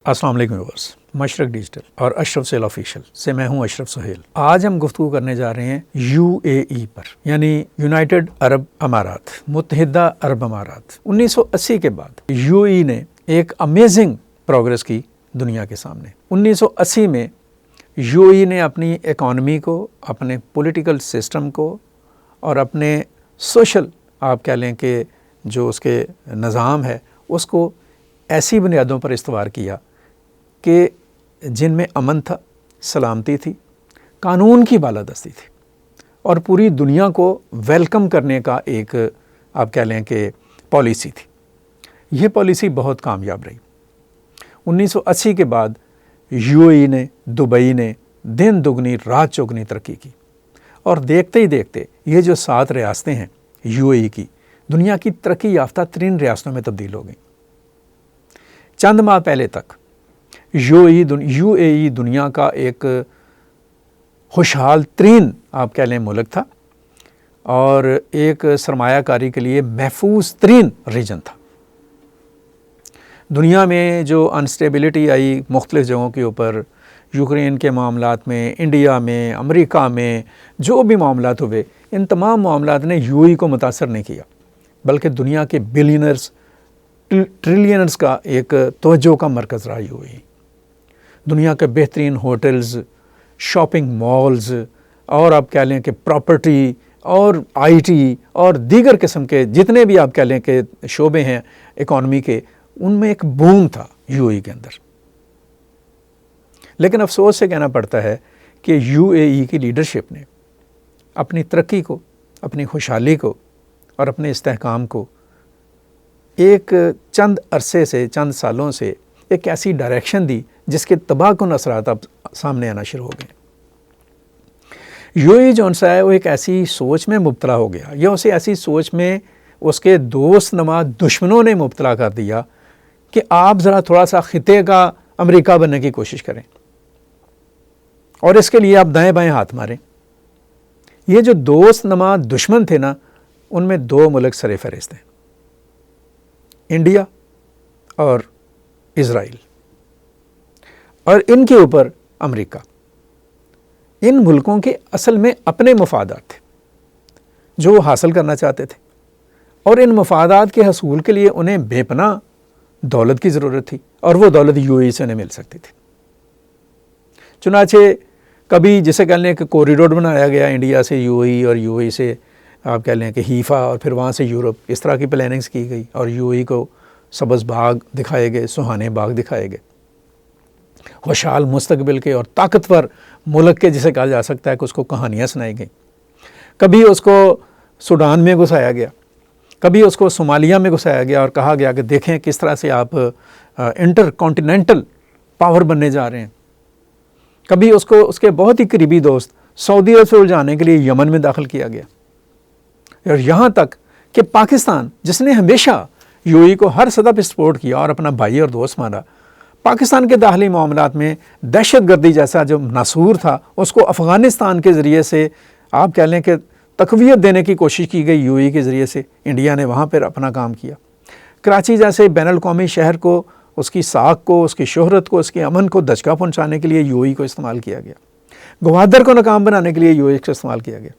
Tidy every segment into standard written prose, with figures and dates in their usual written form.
السلام علیکم ویورز، مشرق ڈیجیٹل اور اشرف سہیل آفیشیل سے میں ہوں اشرف سہیل۔ آج ہم گفتگو کرنے جا رہے ہیں UAE پر، یعنی یونائٹڈ عرب امارات، متحدہ عرب امارات۔ 1980 کے بعد UAE نے ایک امیزنگ پروگرس کی دنیا کے سامنے۔ 1980 میں UAE نے اپنی اکانومی کو، اپنے پولیٹیکل سسٹم کو اور اپنے سوشل آپ کہہ لیں کہ جو اس کے نظام ہے اس کو ایسی بنیادوں پر استوار کیا کہ جن میں امن تھا، سلامتی تھی، قانون کی بالادستی تھی اور پوری دنیا کو ویلکم کرنے کا ایک آپ کہہ لیں کہ پالیسی تھی۔ یہ پالیسی بہت کامیاب رہی۔ 1980 کے بعد UAE نے، دبئی نے دن دگنی رات چوگنی ترقی کی اور دیکھتے ہی دیکھتے یہ جو 7 ریاستیں ہیں UAE کی، دنیا کی ترقی یافتہ ترین ریاستوں میں تبدیل ہو گئیں۔ چند ماہ پہلے تک UAE دنیا کا ایک خوشحال ترین آپ کہہ لیں ملک تھا اور ایک سرمایہ کاری کے لیے محفوظ ترین ریجن تھا۔ دنیا میں جو انسٹیبلٹی آئی مختلف جگہوں کے اوپر، یوکرین کے معاملات میں، انڈیا میں، امریکہ میں جو بھی معاملات ہوئے، ان تمام معاملات نے UAE کو متاثر نہیں کیا، بلکہ دنیا کے بلینئرز، ٹریلینرز کا ایک توجہ کا مرکز رہا UAE۔ دنیا کے بہترین ہوٹلز، شاپنگ مالز اور آپ کہہ لیں کہ پراپرٹی اور IT اور دیگر قسم کے جتنے بھی آپ کہہ لیں کہ شعبے ہیں اکانومی کے، ان میں ایک بوم تھا UAE کے اندر۔ لیکن افسوس سے کہنا پڑتا ہے کہ UAE کی لیڈرشپ نے اپنی ترقی کو، اپنی خوشحالی کو اور اپنے استحکام کو ایک چند عرصے سے، چند سالوں سے ایک ایسی ڈائریکشن دی جس کے تباہ کن اثرات اب سامنے آنا شروع ہو گئے۔ UAE جو ہے وہ ایک ایسی سوچ میں مبتلا ہو گیا، یا اسے ایسی سوچ میں اس کے دوست نما دشمنوں نے مبتلا کر دیا کہ آپ ذرا تھوڑا سا خطے کا امریکہ بننے کی کوشش کریں اور اس کے لیے آپ دائیں بائیں ہاتھ ماریں۔ یہ جو دوست نما دشمن تھے نا، ان میں 2 ملک سر فہرست ہیں، انڈیا اور اسرائیل، اور ان کے اوپر امریکہ۔ ان ملکوں کے اصل میں اپنے مفادات تھے جو وہ حاصل کرنا چاہتے تھے، اور ان مفادات کے حصول کے لیے انہیں بے پناہ دولت کی ضرورت تھی، اور وہ دولت UAE سے انہیں مل سکتی تھی۔ چنانچہ کبھی جسے کہہ لیں کہ کوریڈور بنایا گیا انڈیا سے UAE اور UAE سے آپ کہہ لیں کہ حیفا اور پھر وہاں سے یورپ، اس طرح کی پلاننگز کی گئی اور UAE کو سبز باغ دکھائے گئے، سہانے باغ دکھائے گئے، خوشحال مستقبل کے اور طاقتور ملک کے جسے کہا جا سکتا ہے کہ اس کو کہانیاں سنائی گئیں۔ کبھی اس کو سوڈان میں گھسایا گیا، کبھی اس کو صومالیہ میں گھسایا گیا اور کہا گیا کہ دیکھیں کس طرح سے آپ انٹر کانٹیننٹل پاور بننے جا رہے ہیں۔ کبھی اس کو اس کے بہت ہی قریبی دوست سعودی عرب سے الجھانے کے لیے یمن میں داخل کیا گیا، اور یہاں تک کہ پاکستان جس نے ہمیشہ UAE کو ہر سطح پہ سپورٹ کیا اور اپنا بھائی اور دوست مانا، پاکستان کے داخلی معاملات میں دہشت گردی جیسا جو ناسور تھا اس کو افغانستان کے ذریعے سے آپ کہہ لیں کہ تقویت دینے کی کوشش کی گئی UAE کے ذریعے سے۔ انڈیا نے وہاں پر اپنا کام کیا۔ کراچی جیسے بین الاقوامی شہر کو، اس کی ساکھ کو، اس کی شہرت کو، اس کے امن کو دھچکا پہنچانے کے لیے UAE کو استعمال کیا گیا۔ گوادر کو ناکام بنانے کے لیے UAE کو استعمال کیا گیا۔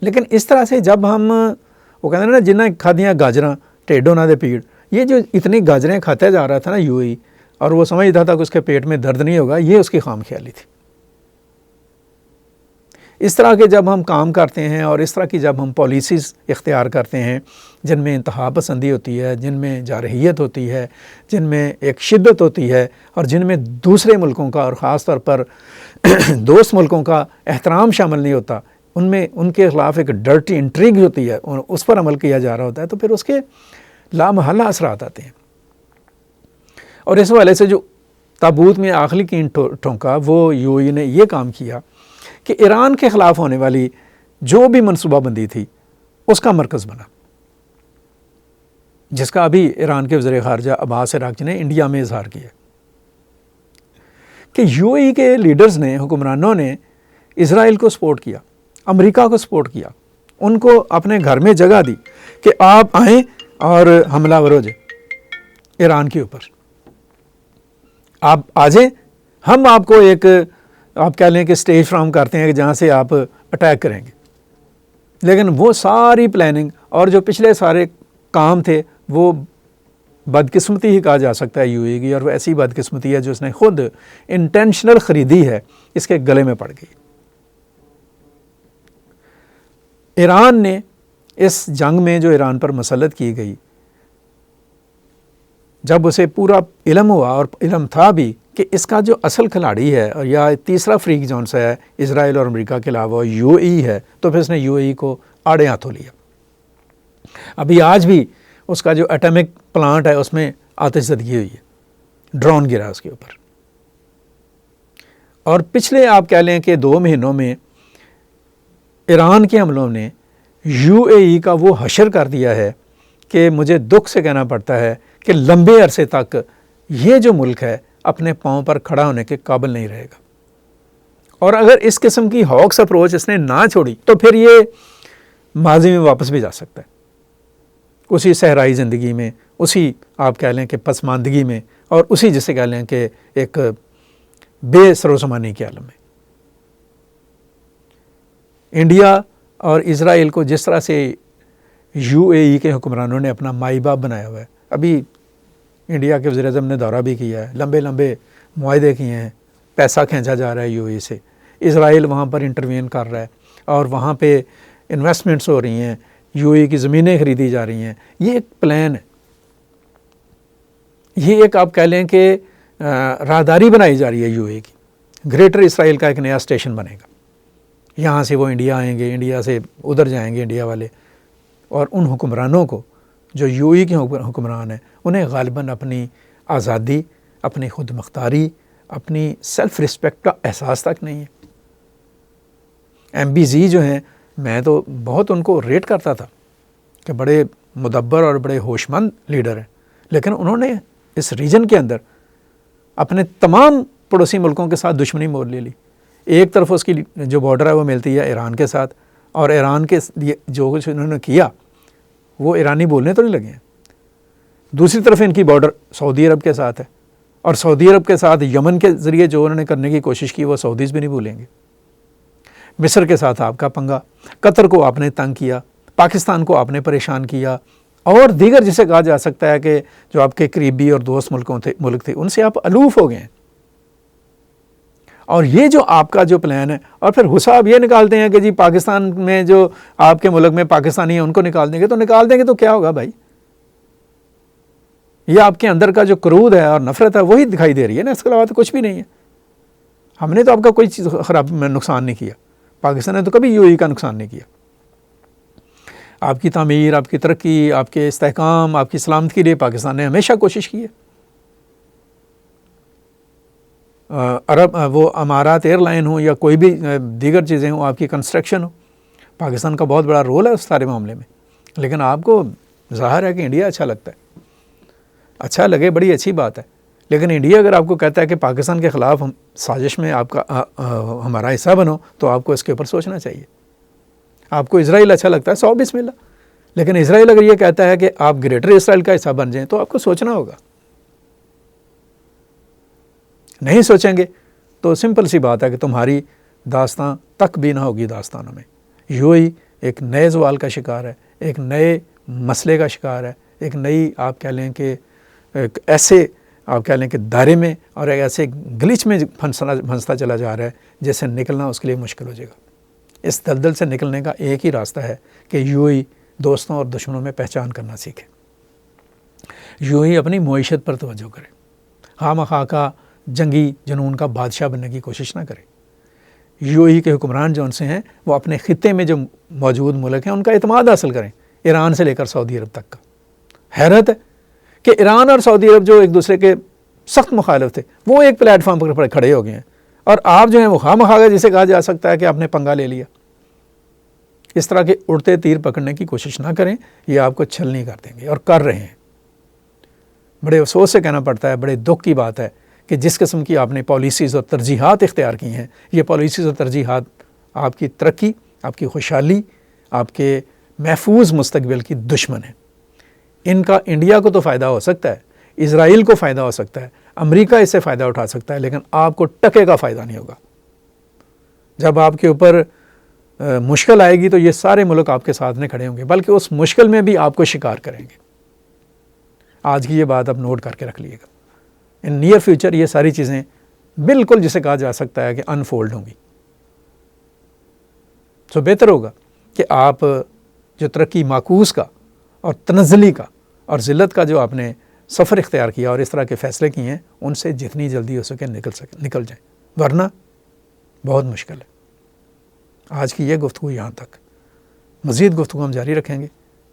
لیکن اس طرح سے جب ہم وہ کہتے ہیں نا جنہیں کھادیاں گاجراں ٹیڈوں نہ دے پیڑ، یہ جو اتنی گاجریں کھاتا جا رہا تھا نا UAE، اور وہ سمجھتا تھا کہ اس کے پیٹ میں درد نہیں ہوگا، یہ اس کی خام خیالی تھی۔ اس طرح کے جب ہم کام کرتے ہیں اور اس طرح کی جب ہم پالیسیز اختیار کرتے ہیں جن میں انتہا پسندی ہوتی ہے، جن میں جارحیت ہوتی ہے، جن میں ایک شدت ہوتی ہے، اور جن میں دوسرے ملکوں کا اور خاص طور پر دوست ملکوں کا احترام شامل نہیں ہوتا، ان میں ان کے خلاف ایک ڈرٹی انٹریگ ہوتی ہے اور اس پر عمل کیا جا رہا ہوتا ہے، تو پھر اس کے لامحالہ اثرات آتے ہیں۔ اور اس حوالے سے جو تابوت میں آخری کین ٹھونکا وہ UAE نے یہ کام کیا کہ ایران کے خلاف ہونے والی جو بھی منصوبہ بندی تھی اس کا مرکز بنا، جس کا ابھی ایران کے وزیر خارجہ عباس عراقچی نے انڈیا میں اظہار کیا کہ UAE کے لیڈرز نے، حکمرانوں نے اسرائیل کو سپورٹ کیا، امریکہ کو سپورٹ کیا، ان کو اپنے گھر میں جگہ دی کہ آپ آئیں اور حملہ ور ہو جائے ایران کے اوپر۔ آپ آ جائیں، ہم آپ کو ایک آپ کہہ لیں کہ اسٹیج فراہم کرتے ہیں کہ جہاں سے آپ اٹیک کریں گے. لیکن وہ ساری پلاننگ اور جو پچھلے سارے کام تھے وہ بدقسمتی ہی کہا جا سکتا ہے یو اے کی، اور وہ ایسی بدقسمتی ہے جو اس نے خود انٹینشنل خریدی ہے، اس کے گلے میں پڑ گئی. ایران نے اس جنگ میں جو ایران پر مسلط کی گئی، جب اسے پورا علم ہوا اور علم تھا بھی کہ اس کا جو اصل کھلاڑی ہے اور یا تیسرا فریق جون سا ہے اسرائیل اور امریکہ کے علاوہ یو اے ای ہے، تو پھر اس نے یو اے ای کو آڑے ہاتھوں لیا. ابھی آج بھی اس کا جو ایٹمک پلانٹ ہے اس میں آتش زدگی ہوئی ہے، ڈرون گرا اس کے اوپر. اور پچھلے آپ کہہ لیں کہ 2 مہینوں میں ایران کے حملوں نے یو اے ای کا وہ حشر کر دیا ہے کہ مجھے دکھ سے کہنا پڑتا ہے کہ لمبے عرصے تک یہ جو ملک ہے اپنے پاؤں پر کھڑا ہونے کے قابل نہیں رہے گا. اور اگر اس قسم کی ہاکس اپروچ اس نے نہ چھوڑی تو پھر یہ ماضی میں واپس بھی جا سکتا ہے، اسی صحرائی زندگی میں، اسی آپ کہہ لیں کہ پسماندگی میں، اور اسی جسے کہہ لیں کہ ایک بے سروسمانی کے عالم میں. انڈیا اور اسرائیل کو جس طرح سے یو اے ای کے حکمرانوں نے اپنا مائی باپ بنایا ہوا ہے، ابھی انڈیا کے وزیر اعظم نے دورہ بھی کیا ہے، لمبے لمبے معاہدے کیے ہیں، پیسہ کھینچا جا رہا ہے یو اے ای سے، اسرائیل وہاں پر انٹروین کر رہا ہے اور وہاں پہ انویسٹمنٹس ہو رہی ہیں، یو اے ای کی زمینیں خریدی جا رہی ہیں. یہ ایک پلان ہے، یہ ایک آپ کہہ لیں کہ راہداری بنائی جا رہی ہے یو اے ای کی. گریٹر اسرائیل کا ایک نیا اسٹیشن بنے گا، یہاں سے وہ انڈیا آئیں گے، انڈیا سے ادھر جائیں گے انڈیا والے، اور ان حکمرانوں کو جو یو اے ای کے حکمران ہیں انہیں غالباً اپنی آزادی، اپنی خود مختاری، اپنی سیلف رسپیکٹ کا احساس تک نہیں ہے. ایم بی زی جو ہیں، میں تو بہت ان کو ریٹ کرتا تھا کہ بڑے مدبر اور بڑے ہوش مند لیڈر ہیں، لیکن انہوں نے اس ریجن کے اندر اپنے تمام پڑوسی ملکوں کے ساتھ دشمنی مول لے لی. ایک طرف اس کی جو بارڈر ہے وہ ملتی ہے ایران کے ساتھ، اور ایران کے جو کچھ انہوں نے کیا وہ ایرانی بولنے تو نہیں لگے ہیں. دوسری طرف ان کی بارڈر سعودی عرب کے ساتھ ہے، اور سعودی عرب کے ساتھ یمن کے ذریعے جو انہوں نے کرنے کی کوشش کی وہ سعودیز بھی نہیں بھولیں گے. مصر کے ساتھ آپ کا پنگا، قطر کو آپ نے تنگ کیا، پاکستان کو آپ نے پریشان کیا، اور دیگر جسے کہا جا سکتا ہے کہ جو آپ کے قریبی اور دوست ملک تھے ان سے آپ الوف ہو گئے ہیں. اور یہ جو آپ کا جو پلان ہے، اور پھر حساب یہ نکالتے ہیں کہ جی پاکستان میں جو آپ کے ملک میں پاکستانی ہیں ان کو نکال دیں گے، تو نکال دیں گے تو کیا ہوگا بھائی؟ یہ آپ کے اندر کا جو کرود ہے اور نفرت ہے وہی دکھائی دے رہی ہے نا، اس کے علاوہ تو کچھ بھی نہیں ہے. ہم نے تو آپ کا کوئی چیز خراب نقصان نہیں کیا، پاکستان نے تو کبھی یو اے ای کا نقصان نہیں کیا. آپ کی تعمیر، آپ کی ترقی، آپ کے استحکام، آپ کی سلامتی کے لیے پاکستان نے ہمیشہ کوشش کی ہے. وہ امارات ایئر لائن ہو یا کوئی بھی دیگر چیزیں ہوں، آپ کی کنسٹرکشن ہو، پاکستان کا بہت بڑا رول ہے اس سارے معاملے میں. لیکن آپ کو ظاہر ہے کہ انڈیا اچھا لگتا ہے، اچھا لگے بڑی اچھی بات ہے، لیکن انڈیا اگر آپ کو کہتا ہے کہ پاکستان کے خلاف ہم سازش میں آپ کا ہمارا حصہ بنو، تو آپ کو اس کے اوپر سوچنا چاہیے. آپ کو اسرائیل اچھا لگتا ہے، 100 بسم اللہ، لیکن اسرائیل اگر یہ کہتا ہے کہ آپ گریٹر اسرائیل کا حصہ بن جائیں تو آپ کو سوچنا ہوگا. نہیں سوچیں گے تو سمپل سی بات ہے کہ تمہاری داستان تک بھی نہ ہوگی داستانوں میں. یو اے ای ایک نئے زوال کا شکار ہے، ایک نئے مسئلے کا شکار ہے، ایک نئی آپ کہہ لیں کہ ایک ایسے آپ کہہ لیں کہ دائرے میں اور ایک ایسے گلچ میں پھنستا چلا جا رہا ہے جس سے نکلنا اس کے لیے مشکل ہو جائے گا. اس دلدل سے نکلنے کا ایک ہی راستہ ہے کہ یو اے ای دوستوں اور دشمنوں میں پہچان کرنا سیکھے. یو اے ای اپنی معیشت پر توجہ کرے، خواہ مخواہ کا جنگی جنون کا بادشاہ بننے کی کوشش نہ کرے. یو اے ای کے حکمران جو ان سے ہیں وہ اپنے خطے میں جو موجود ملک ہیں ان کا اعتماد حاصل کریں، ایران سے لے کر سعودی عرب تک کا. حیرت ہے کہ ایران اور سعودی عرب جو ایک دوسرے کے سخت مخالف تھے وہ ایک پلیٹ فارم پر کھڑے ہو گئے ہیں، اور آپ جو ہیں وہ خواہ مخواہ جسے کہا جا سکتا ہے کہ آپ نے پنگا لے لیا. اس طرح کے اڑتے تیر پکڑنے کی کوشش نہ کریں، یہ آپ کو چھل نہیں کر دیں گے اور کر رہے ہیں. بڑے افسوس سے کہنا پڑتا ہے، بڑے دکھ کی بات ہے کہ جس قسم کی آپ نے پالیسیز اور ترجیحات اختیار کی ہیں، یہ پالیسیز اور ترجیحات آپ کی ترقی، آپ کی خوشحالی، آپ کے محفوظ مستقبل کی دشمن ہیں. ان کا انڈیا کو تو فائدہ ہو سکتا ہے، اسرائیل کو فائدہ ہو سکتا ہے، امریکہ اس سے فائدہ اٹھا سکتا ہے لیکن آپ کو ٹکے کا فائدہ نہیں ہوگا۔ جب آپ کے اوپر مشکل آئے گی تو یہ سارے ملک آپ کے ساتھ نہیں کھڑے ہوں گے، بلکہ اس مشکل میں بھی آپ کو شکار کریں گے۔ آج کی یہ بات آپ نوٹ کر کے رکھ لیے گا۔ ان نیئر فیوچر یہ ساری چیزیں بالکل جسے کہا جا سکتا ہے کہ انفولڈ ہوں گی۔ تو بہتر ہوگا کہ آپ جو ترقی معکوس کا اور تنزلی کا اور ذلت کا جو آپ نے سفر اختیار کیا اور اس طرح کے فیصلے کیے ہیں، ان سے جتنی جلدی ہو سکے نکل جائیں، ورنہ بہت مشکل ہے۔ آج کی یہ گفتگو یہاں تک، مزید گفتگو ہم جاری رکھیں گے۔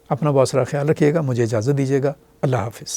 اپنا بہت سارا خیال رکھیے گا، مجھے اجازت دیجیے گا، اللہ حافظ۔